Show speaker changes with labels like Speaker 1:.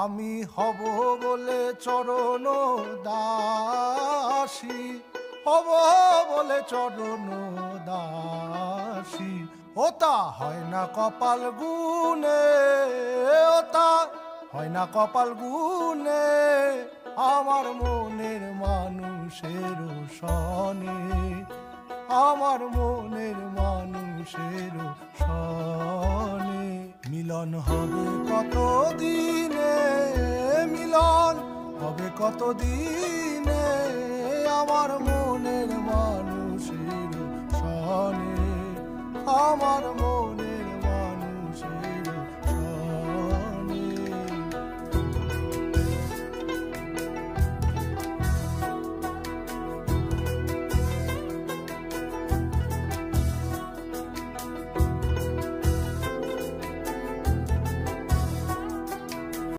Speaker 1: আমি হব বলে চরণ দাসী, হব বলে চরণ দাসী। ওতা হয় না কপাল গুনে, ওতা হয় না কপাল গুনে, আমার মনের মানুষের সনে, আমার মনের মানুষের সনে। মিলন হবে কত দিনে, মিলন হবে কত দিনে, আমার মনের মানুষের সনে, আমার